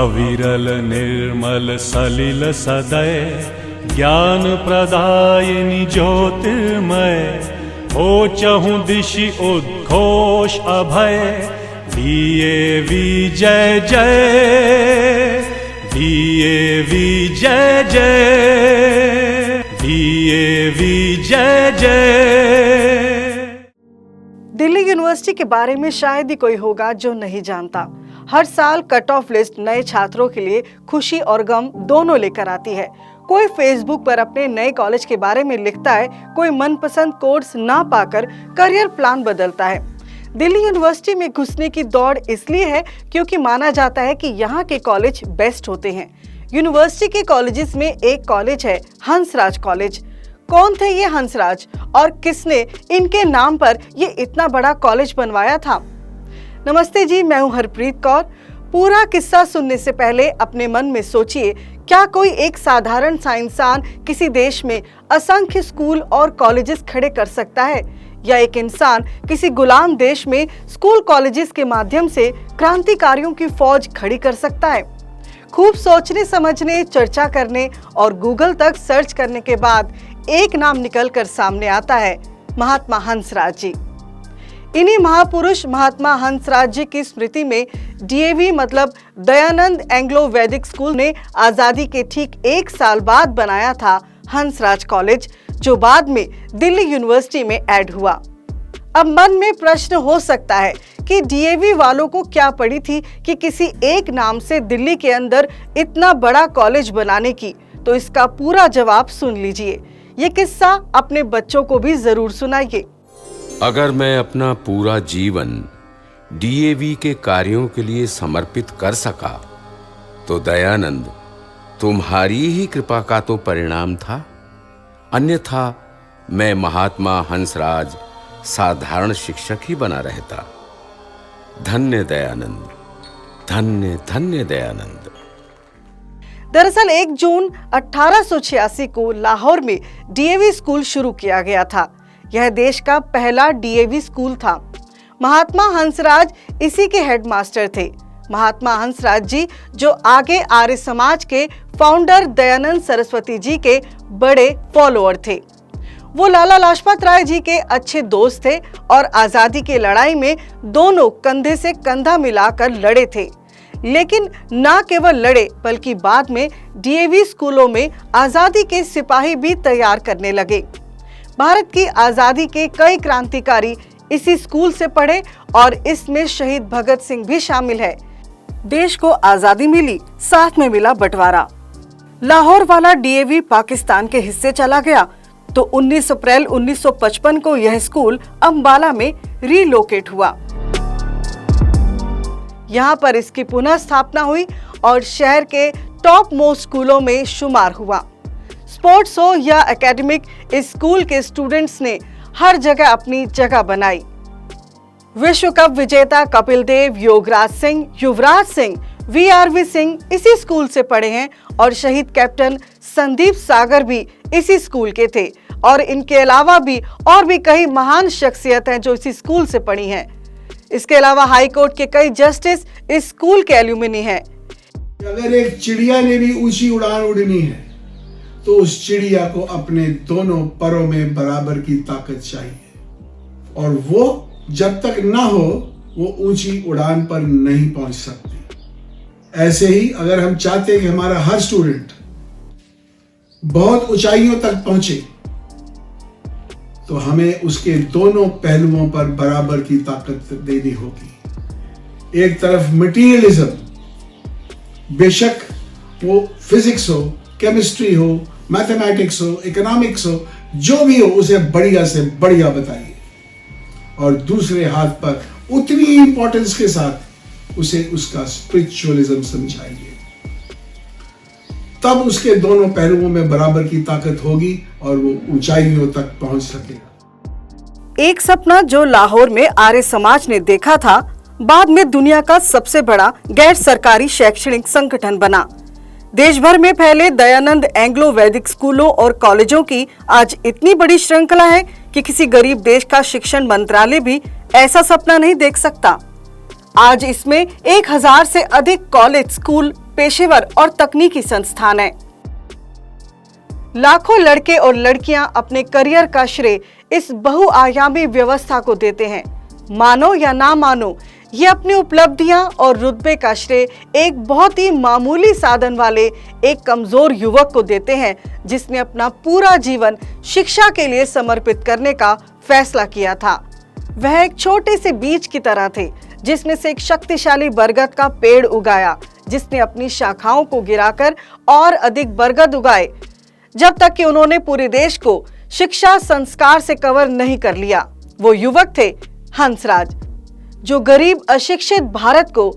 अविरल निर्मल सलिल सदय ज्ञान प्रदायिनी ज्योतिर्मय हो चहु दिशि उद्घोष अभय डीएवी जय जय डीएवी जय जय डीएवी जय जय। दिल्ली यूनिवर्सिटी के बारे में शायद ही कोई होगा जो नहीं जानता। हर साल कट ऑफ लिस्ट नए छात्रों के लिए खुशी और गम दोनों लेकर आती है। कोई फेसबुक पर अपने नए कॉलेज के बारे में लिखता है, कोई मनपसंद कोर्स ना पाकर करियर प्लान बदलता है। दिल्ली यूनिवर्सिटी में घुसने की दौड़ इसलिए है क्योंकि माना जाता है कि यहाँ के कॉलेज बेस्ट होते हैं। यूनिवर्सिटी के कॉलेजेस में एक कॉलेज है हंसराज कॉलेज। कौन थे ये हंसराज और किसने इनके नाम पर ये इतना बड़ा कॉलेज बनवाया था? नमस्ते जी, मैं हूँ हरप्रीत कौर। पूरा किस्सा सुनने से पहले अपने मन में सोचिए, क्या कोई एक साधारण सा इंसान किसी देश में असंख्य स्कूल और कॉलेजेस खड़े कर सकता है, या एक इंसान किसी गुलाम देश में स्कूल कॉलेजेस के माध्यम से क्रांतिकारियों की फौज खड़ी कर सकता है? खूब सोचने समझने, चर्चा करने और गूगल तक सर्च करने के बाद एक नाम निकलकर सामने आता है, महात्मा हंसराज जी। इन्हीं महापुरुष महात्मा हंसराज जी की स्मृति में डीएवी मतलब दयानंद एंग्लो वैदिक स्कूल ने आजादी के ठीक 1 साल बाद बनाया था हंसराज कॉलेज, जो बाद में दिल्ली यूनिवर्सिटी में ऐड हुआ। अब मन में प्रश्न हो सकता है कि डीएवी वालों को क्या पड़ी थी कि किसी एक नाम से दिल्ली के अंदर इतना बड़ा कॉलेज बनाने की। तो इसका पूरा जवाब सुन लीजिए। ये किस्सा अपने बच्चों को भी जरूर सुनाइए। अगर मैं अपना पूरा जीवन डीएवी के कार्यों के लिए समर्पित कर सका तो दयानंद तुम्हारी ही कृपा का तो परिणाम था, अन्यथा मैं महात्मा हंसराज साधारण शिक्षक ही बना रहता। धन्य दयानंद, धन्य धन्य दयानंद। दरअसल 1 जून 1886 को लाहौर में डीएवी स्कूल शुरू किया गया था। यह देश का पहला डीएवी स्कूल था। महात्मा हंसराज इसी के हेडमास्टर थे। महात्मा हंसराज जी जो आगे आर्य समाज के फाउंडर दयानंद सरस्वती जी के बड़े फॉलोअर थे। वो लाला लाजपत राय जी के अच्छे दोस्त थे और आजादी की लड़ाई में दोनों कंधे से कंधा मिलाकर लड़े थे। लेकिन ना केवल लड़े बल्कि बाद में डीएवी स्कूलों में आजादी के सिपाही भी तैयार करने लगे। भारत की आजादी के कई क्रांतिकारी इसी स्कूल से पढ़े और इसमें शहीद भगत सिंह भी शामिल है। देश को आजादी मिली, साथ में मिला बंटवारा। लाहौर वाला डीएवी पाकिस्तान के हिस्से चला गया तो 19 अप्रैल 1955 को यह स्कूल अंबाला में रीलोकेट हुआ। यहाँ पर इसकी पुनः स्थापना हुई और शहर के टॉप मोस्ट स्कूलों में शुमार हुआ। स्पोर्ट्स हो या एकेडमिक, इस स्कूल के स्टूडेंट्स ने हर जगह अपनी जगह बनाई। विश्व कप विजेता कपिल देव, योगराज सिंह, युवराज सिंह, वीआरवी सिंह इसी स्कूल से पढ़े हैं और शहीद कैप्टन संदीप सागर भी इसी स्कूल के थे। और इनके अलावा भी और भी कई महान शख्सियत हैं जो इसी स्कूल से पढ़ी हैं। इसके अलावा हाई कोर्ट के कई जस्टिस इस स्कूल के एल्यूमिनी हैं। अगर एक चिड़िया ने भी ऊंची उड़ान उड़नी है तो उस चिड़िया को अपने दोनों परों में बराबर की ताकत चाहिए, और वो जब तक ना हो वो ऊंची उड़ान पर नहीं पहुंच सकती। ऐसे ही अगर हम चाहते हैं कि हमारा हर स्टूडेंट बहुत ऊंचाइयों तक पहुंचे तो हमें उसके दोनों पहलुओं पर बराबर की ताकत देनी होगी। एक तरफ मटीरियलिज्म, बेशक वो फिजिक्स हो, केमिस्ट्री हो, मैथमेटिक्स हो, इकोनॉमिक्स हो, जो भी हो उसे बढ़िया से बढ़िया बताइए, और दूसरे हाथ पर उतनी इंपॉर्टेंस के साथ उसे उसका स्पिरिचुअलिज्म समझाइए। तब उसके दोनों पहलुओं में बराबर की ताकत होगी और वो ऊंचाइयों तक पहुंच सकेगा। एक सपना जो लाहौर में आर्य समाज ने देखा था, बाद में दुनिया का सबसे बड़ा गैर सरकारी शैक्षणिक संगठन बना। देश भर में फैले दयानंद एंग्लो वैदिक स्कूलों और कॉलेजों की आज इतनी बड़ी श्रृंखला है कि किसी गरीब देश का शिक्षण मंत्रालय भी ऐसा सपना नहीं देख सकता। आज इसमें 1000 से अधिक कॉलेज, स्कूल, पेशेवर और तकनीकी संस्थान हैं। लाखों लड़के और लड़कियां अपने करियर का श्रेय इस बहुआयामी व्यवस्था को देते हैं। मानो या ना मानो, ये अपनी उपलब्धियां और रुतबे का श्रेय एक बहुत ही मामूली साधन वाले एक कमजोर युवक को देते हैं, जिसने अपना पूरा जीवन शिक्षा के लिए समर्पित करने का फैसला किया था। वह एक छोटे से बीज की तरह थे, जिसमें से एक शक्तिशाली बरगद का पेड़ उगाया, जिसने अपनी शाखाओं को गिराकर और अधिक बरगद उगाए, जब तक कि उन्होंने पूरे देश को शिक्षा संस्कार से कवर नहीं कर लिया। वो युवक थे हंसराज, जो गरीब अशिक्षित भारत को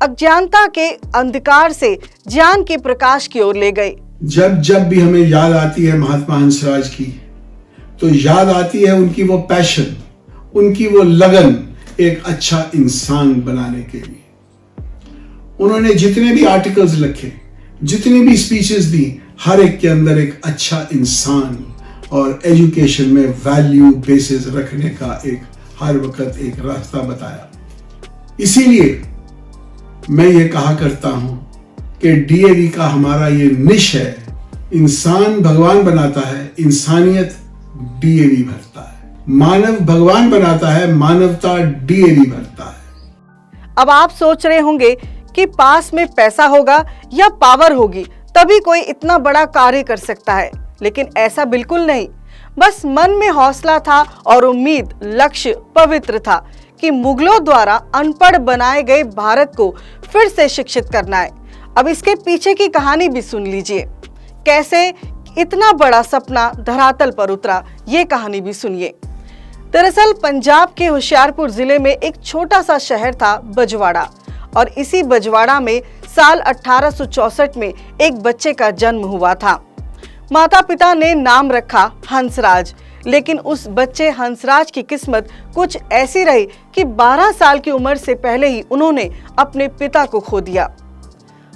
अज्ञानता के अंधकार से ज्ञान के प्रकाश की ओर ले गए। जब जब भी हमें याद आती है महात्मा हंसराज की, तो याद आती है उनकी वो पैशन, उनकी वो लगन एक अच्छा इंसान बनाने के लिए। उन्होंने जितने भी आर्टिकल्स लिखे, जितनी भी स्पीचेस दी, हर एक के अंदर एक अच्छा इंसान और एजुकेशन में वैल्यू बेसिस रखने का एक हर वक्त एक रास्ता बताया। इसीलिए मैं ये कहा करता हूं कि डीएवी का हमारा ये निश है, इंसान भगवान बनाता है, इंसानियत डीएवी भरता है। मानव भगवान बनाता है, मानवता डीएवी भरता है। अब आप सोच रहे होंगे कि पास में पैसा होगा या पावर होगी तभी कोई इतना बड़ा कार्य कर सकता है, लेकिन ऐसा बिल्कुल नहीं। बस मन में हौसला था और उम्मीद, लक्ष्य पवित्र था कि मुगलों द्वारा अनपढ़ बनाए गए भारत को फिर से शिक्षित करना है। अब इसके पीछे की कहानी भी सुन लीजिए, कैसे इतना बड़ा सपना धरातल पर उतरा, ये कहानी भी सुनिए। दरअसल पंजाब के होशियारपुर जिले में एक छोटा सा शहर था बजवाड़ा, और इसी बजवाड़ा में साल 1864 में एक बच्चे का जन्म हुआ था। माता पिता ने नाम रखा हंसराज, लेकिन उस बच्चे हंसराज की किस्मत कुछ ऐसी रही कि 12 साल की उम्र से पहले ही उन्होंने अपने पिता को खो दिया।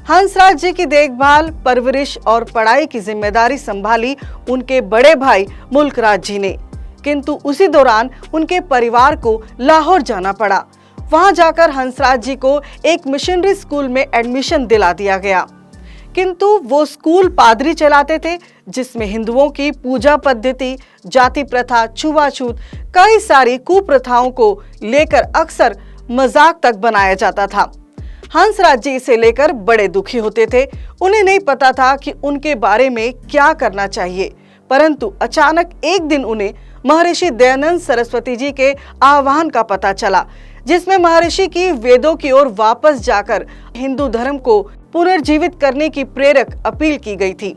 हंसराज जी की देखभाल, परवरिश और पढ़ाई की जिम्मेदारी संभाली उनके बड़े भाई मुल्कराज जी ने, किंतु उसी दौरान उनके परिवार को लाहौर जाना पड़ा। वहां जाकर हंसराज जी को एक मिशनरी स्कूल में एडमिशन दिला दिया गया, किंतु वो स्कूल पादरी चलाते थे, जिसमें हिंदुओं की पूजा पद्धति, जाति प्रथा, छुआछूत, कई सारी कुप्रथाओं को लेकर अक्सर मजाक तक बनाया जाता था। हंसराज जी इसे लेकर बड़े दुखी होते थे। उन्हें नहीं पता था कि उनके बारे में क्या करना चाहिए, परंतु अचानक एक दिन उन्हें महर्षि दयानंद सरस्वती जी के आह्वान का पता चला, जिसमें महर्षि की वेदों की ओर वापस जाकर हिंदू धर्म को पुनर्जीवित करने की प्रेरक अपील की गई थी।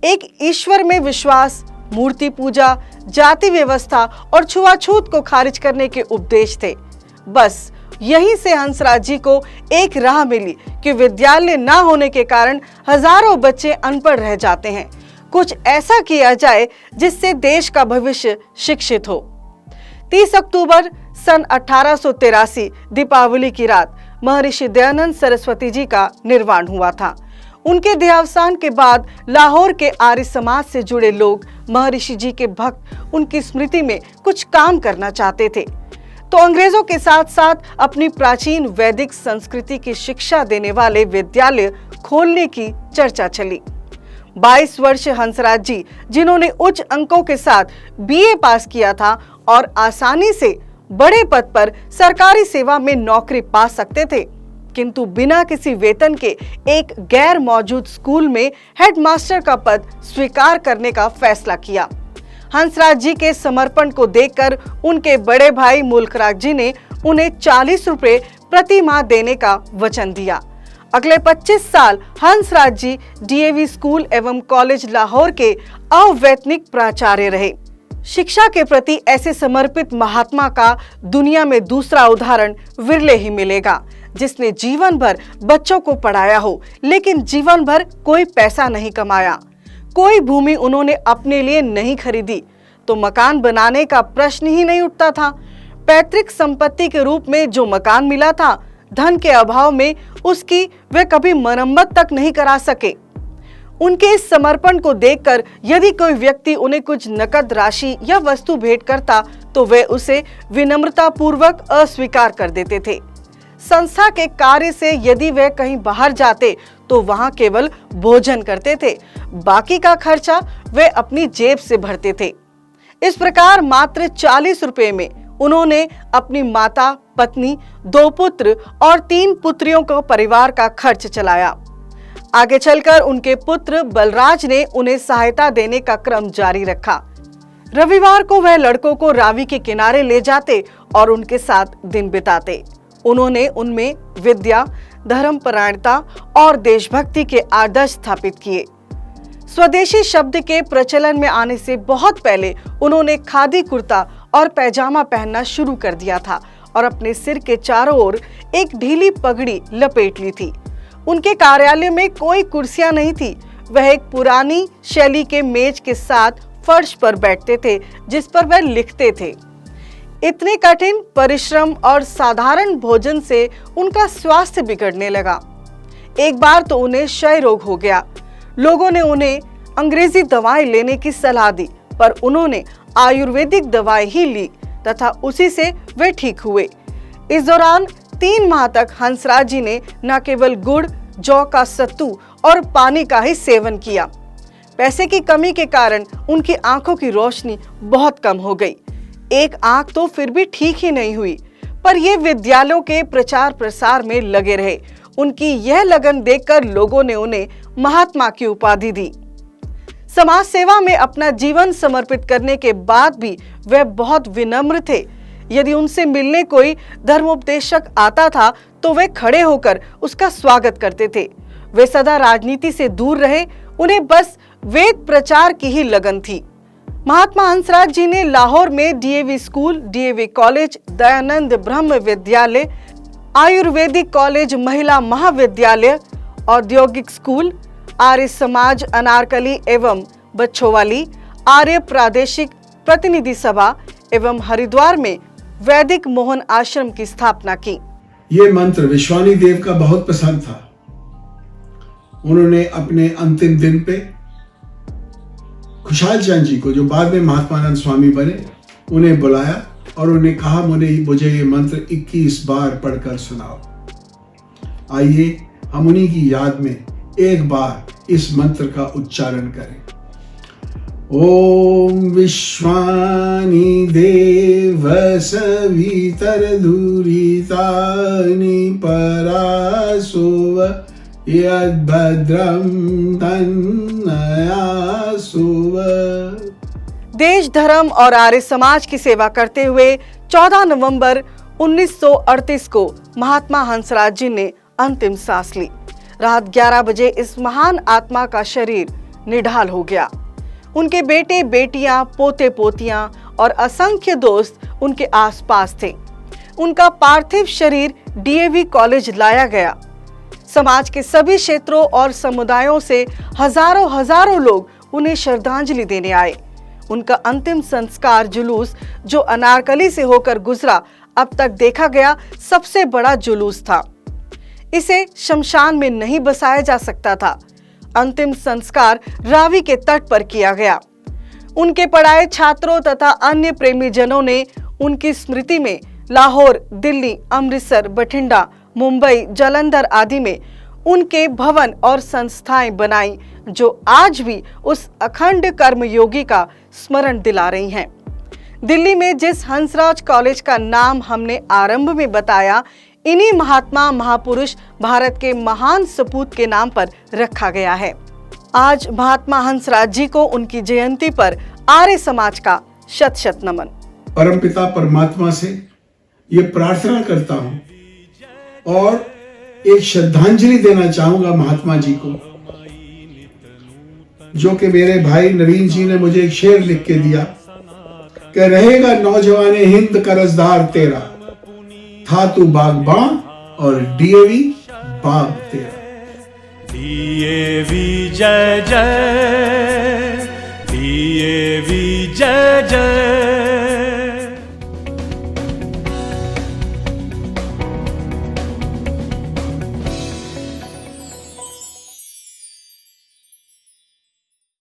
एक ईश्वर में विश्वास, मूर्ति पूजा, जाति व्यवस्था और छुआछूत को खारिज करने के उपदेश थे। बस यहीं से हंसराज जी को एक राह मिली कि विद्यालय ना होने के कारण हजारों बच्चे अनपढ़ रह जाते हैं। कुछ ऐसा किया जाए जिससे देश का भविष्य शिक्षित हो। 30 अक्टूबर सन 1883 दीपावली की रात महर्षि दयानंद सरस्वती जी का निर्वाण हुआ था। उनके देहावसान के बाद लाहौर के आर्य समाज से जुड़े लोग, महर्षि जी के भक्त, उनकी स्मृति में कुछ काम करना चाहते थे, तो अंग्रेजों के साथ साथ अपनी प्राचीन वैदिक संस्कृति की शिक्षा देने वाले विद्यालय खोलने की चर्चा चली। 22 वर्ष हंसराज जी, जिन्होंने उच्च अंकों के साथ बीए पास किया था और आसानी से बड़े पद पर सरकारी सेवा में नौकरी पा सकते थे, किंतु बिना किसी वेतन के एक गैर मौजूद स्कूल में हेडमास्टर का पद स्वीकार करने का फैसला किया। हंसराज जी के समर्पण को देखकर उनके बड़े भाई मुल्कराज जी ने उन्हें 40 रुपए प्रति माह देने का वचन दिया। अगले 25 साल हंसराज जी डीएवी स्कूल एवं कॉलेज लाहौर के अवैतनिक प्राचार्य रहे। शिक्षा के प्रति ऐसे समर्पित महात्मा का दुनिया में दूसरा उदाहरण विरले ही मिलेगा, जिसने जीवन भर बच्चों को पढ़ाया हो, लेकिन जीवन भर कोई पैसा नहीं कमाया। कोई भूमि उन्होंने अपने लिए नहीं खरीदी तो मकान बनाने का प्रश्न ही नहीं उठता था। पैतृक संपत्ति के रूप में जो मकान मिला था, धन के अभाव में उसकी वे कभी मरम्मत तक नहीं करा सके। उनके इस समर्पण को देखकर यदि कोई व्यक्ति उन्हें कुछ नकद राशि या वस्तु भेंट करता तो वे उसे विनम्रता पूर्वक अस्वीकार कर देते थे। संस्था के कार्य से यदि वे कहीं बाहर जाते तो वहां केवल भोजन करते थे, बाकी का खर्चा वे अपनी जेब से भरते थे। इस प्रकार मात्र 40 रुपए में उन्होंने अपनी माता, पत्नी, 2 पुत्र और 3 पुत्रियों को परिवार का खर्च चलाया। आगे चलकर उनके पुत्र बलराज ने उन्हें सहायता देने का क्रम जारी रखा। रविवार को वह लड़कों को रावी के किनारे ले जाते और उनके साथ दिन बिताते। उन्होंने उनमें विद्या, धर्मपरायणता और देशभक्ति के आदर्श स्थापित किए। स्वदेशी शब्द के प्रचलन में आने से बहुत पहले उन्होंने खादी कुर्ता और पैजामा पहनना शुरू कर दिया था और अपने सिर के चारों ओर एक ढीली पगड़ी लपेट ली थी। उनके कार्यालय में कोई कुर्सियां नहीं थी। वह एक पुरानी शैली के मेज के साथ फर्श पर बैठते थे जिस पर वह लिखते थे। इतने कठिन परिश्रम और साधारण भोजन से उनका स्वास्थ्य बिगड़ने लगा। एक बार तो उन्हें क्षय रोग हो गया। लोगों ने उन्हें अंग्रेजी दवाएं लेने की सलाह दी, पर उन्होंने आयुर्वेदिक दवाई ही ली तथा उसी से वे ठीक हुए। इस दौरान 3 माह तक हंसराज जी ने न केवल गुड़, जौ का सत्तू और पानी का ही सेवन किया। पैसे की कमी के कारण उनकी आंखों की रोशनी बहुत कम हो गई। एक आंख तो फिर भी ठीक ही नहीं हुई, पर ये विद्यालयों के प्रचार प्रसार में लगे रहे। उनकी यह लगन देखकर लोगों ने उन्हें महात्मा की उपाधि दी। समाज सेवा में अपना जीवन समर्पित करने के बाद भी वे बहुत विनम्र थे। यदि उनसे मिलने कोई धर्मोपदेशक आता था तो वे खड़े होकर उसका स्वागत करते थे। वे सदा राजनीति से दूर रहे, उन्हें बस वेद प्रचार की ही लगन थी। महात्मा हंसराज जी ने लाहौर में DAV school, DAV college, Dayanand ब्रह्म विद्यालय, आयुर्वेदिक कॉलेज, महिला महाविद्यालय, औद्योगिक स्कूल, आर्य समाज अनारकली एवं बच्छोवाली, आर्य प्रादेशिक प्रतिनिधि सभा एवं हरिद्वार में वैदिक मोहन आश्रम की स्थापना की। ये मंत्र विश्वानी देव का बहुत पसंद था। उन्होंने अपने अंतिम दिन पे खुशहाल चंद जी को, जो बाद में महात्मानंद स्वामी बने, उन्हें बुलाया और उन्हें कहा, मुझे ये मंत्र 21 बार पढ़कर सुनाओ। आइए हम उन्हीं की याद में एक बार इस मंत्र का उच्चारण करें। ओम विश्वानि देव सवितर धुरितानि परासोव यद्भद्रं तन्नयासुव। देश, धर्म और आर्य समाज की सेवा करते हुए 14 नवंबर 1938 को महात्मा हंसराज जी ने अंतिम सांस ली। रात 11 बजे इस महान आत्मा का शरीर निढाल हो गया। उनके बेटे, बेटियां, पोते पोतियां और असंख्य दोस्त उनके आसपास थे। उनका पार्थिव शरीर डीएवी कॉलेज लाया गया। समाज के सभी क्षेत्रों और समुदायों से हजारों लोग उन्हें श्रद्धांजलि देने आए। उनका अंतिम संस्कार जुलूस, जो अनारकली से होकर गुजरा, अब तक देखा गया सबसे बड़ा जुलूस था। इसे शमशान में नहीं बसाया जा सकता था। अंतिम संस्कार रावी के तट पर किया गया। उनके पढ़ाए छात्रों तथा अन्य प्रेमी जनों ने उनकी स्मृति में लाहौर, दिल्ली, अमृतसर, बठिंडा, मुंबई, जालंधर आदि में उनके भवन और संस्थाएं बनाई, जो आज भी उस अखंड कर्मयोगी का स्मरण दिला रही हैं। दिल्ली में जिस हंसराज कॉलेज का नाम हमने आरंभ में बताया, इन्हीं महात्मा महापुरुष भारत के महान सपूत के नाम पर रखा गया है। आज महात्मा हंसराज जी को उनकी जयंती पर आर्य समाज का शत शत नमन। परमपिता परमात्मा से ये प्रार्थना करता हूँ और एक श्रद्धांजलि देना चाहूंगा महात्मा जी को, जो कि मेरे भाई नवीन जी ने मुझे एक शेर लिख के दिया कि रहेगा नौजवाने हिंद कर्जदार तेरा, था तू बागबान और डीएवी बाग तेरा। डीएवी जय जय, डीएवी जय जय।